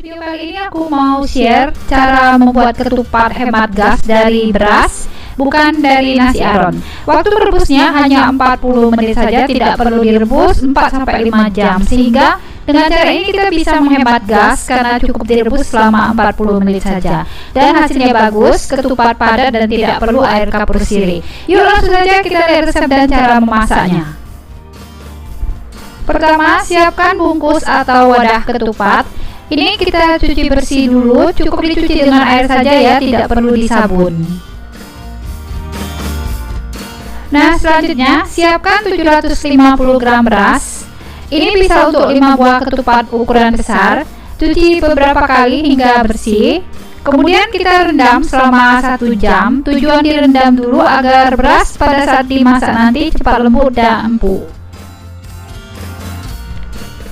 Video kali ini aku mau share cara membuat ketupat hemat gas dari beras, bukan dari nasi aron. Waktu merebusnya hanya 40 menit saja, tidak perlu direbus 4-5 jam. Sehingga dengan cara ini kita bisa menghemat gas karena cukup direbus selama 40 menit saja. Dan hasilnya bagus, ketupat padat dan tidak perlu air kapur sirih. Yuk langsung saja kita lihat resep dan cara memasaknya. Pertama, siapkan bungkus atau wadah ketupat. Ini kita cuci bersih dulu, cukup dicuci dengan air saja ya, tidak perlu disabun. Nah, selanjutnya siapkan 750 gram beras. Ini bisa untuk 5 buah ketupat ukuran besar. Cuci beberapa kali hingga bersih. Kemudian kita rendam selama 1 jam. Tujuan direndam dulu agar beras pada saat dimasak nanti cepat lembut dan empuk.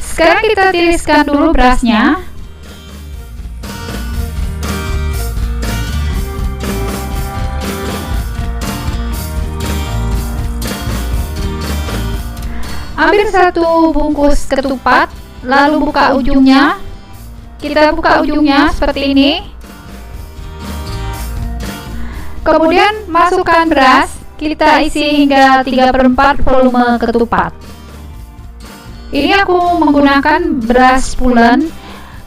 Sekarang kita tiriskan dulu berasnya. Ambil 1 bungkus ketupat, lalu buka ujungnya. Kita buka ujungnya seperti ini. Kemudian masukkan beras, kita isi hingga 3/4 volume ketupat. Ini aku menggunakan beras pulen.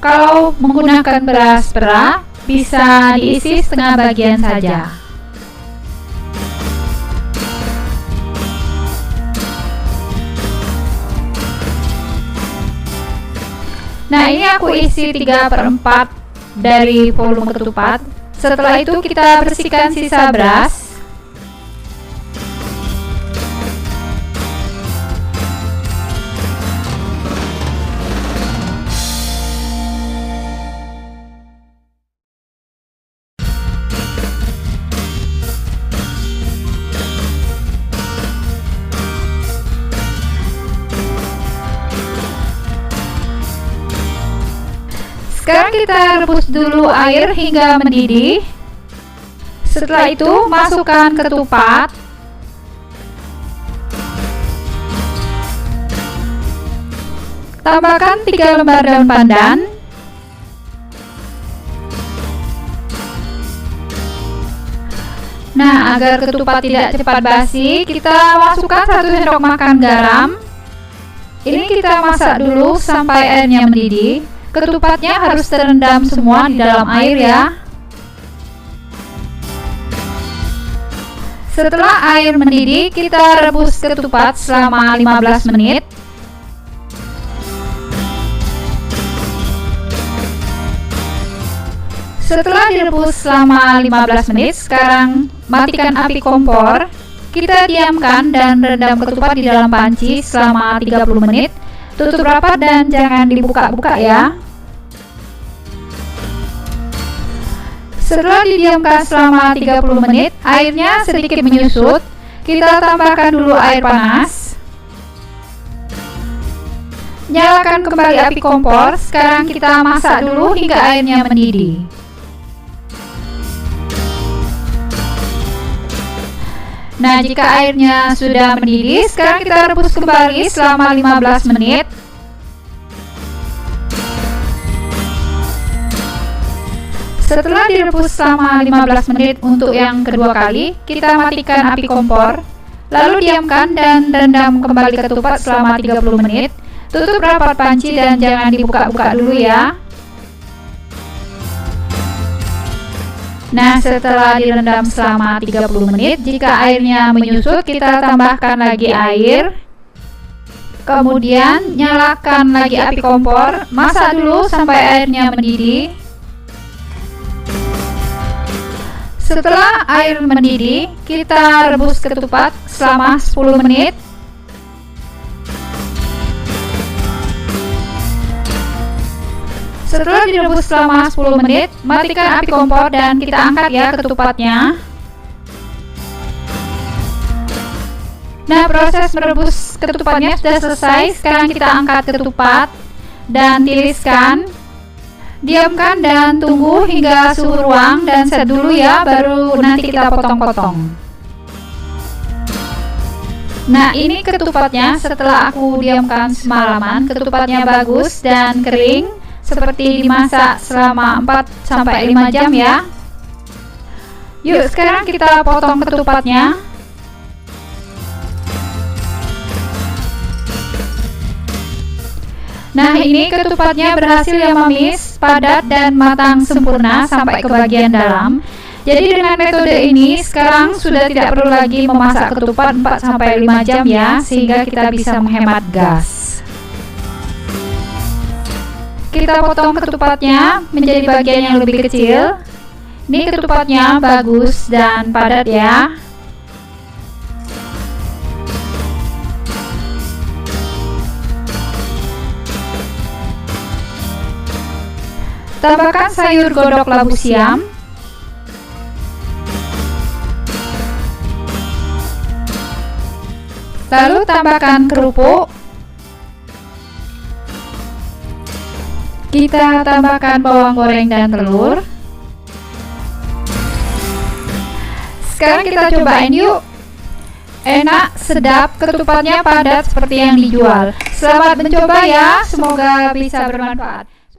Kalau menggunakan beras perah, bisa diisi setengah bagian saja. Nah, ini aku isi 3/4 dari volume ketupat. Setelah itu kita bersihkan sisa beras. Sekarang kita rebus dulu air hingga mendidih. Setelah itu masukkan ketupat. Tambahkan 3 lembar daun pandan. Nah, agar ketupat tidak cepat basi, kita masukkan 1 sendok makan garam. Ini kita masak dulu sampai airnya mendidih. Ketupatnya harus terendam semua di dalam air ya. Setelah air mendidih, kita rebus ketupat selama 15 menit. Setelah direbus selama 15 menit, sekarang matikan api kompor. Kita diamkan dan rendam ketupat di dalam panci selama 30 menit. Tutup rapat dan jangan dibuka-buka ya. Setelah didiamkan selama 30 menit, airnya sedikit menyusut. Kita tambahkan dulu air panas. Nyalakan kembali api kompor. Sekarang kita masak dulu hingga airnya mendidih. Nah, jika airnya sudah mendidih, sekarang kita rebus kembali selama 15 menit. Setelah direbus selama 15 menit untuk yang kedua kali, kita matikan api kompor. Lalu diamkan dan rendam kembali ketupat selama 30 menit. Tutup rapat panci dan jangan dibuka-buka dulu ya. Nah, setelah direndam selama 30 menit, jika airnya menyusut, kita tambahkan lagi air. Kemudian nyalakan lagi api kompor, masak dulu sampai airnya mendidih. Setelah air mendidih, kita rebus ketupat selama 10 menit. Setelah direbus selama 10 menit, matikan api kompor dan kita angkat ya ketupatnya. Nah, proses merebus ketupatnya sudah selesai. Sekarang kita angkat ketupat dan tiriskan. Diamkan dan tunggu hingga suhu ruang dan set dulu ya, baru nanti kita potong-potong. Nah, ini ketupatnya setelah aku diamkan semalaman. Ketupatnya bagus dan kering. seperti dimasak selama 4-5 jam ya. Yuk sekarang kita potong ketupatnya. Nah, ini ketupatnya berhasil ya mamis, padat dan matang sempurna sampai ke bagian dalam. Jadi dengan metode ini sekarang sudah tidak perlu lagi memasak ketupat 4-5 jam ya, sehingga kita bisa menghemat gas. Kita potong ketupatnya menjadi bagian yang lebih kecil. Ini ketupatnya bagus dan padat ya. Tambahkan sayur godok labu siam. Lalu tambahkan kerupuk. Kita tambahkan bawang goreng dan telur. Sekarang kita cobain yuk. Enak, sedap, ketupatnya padat seperti yang dijual. Selamat mencoba ya, semoga bisa bermanfaat.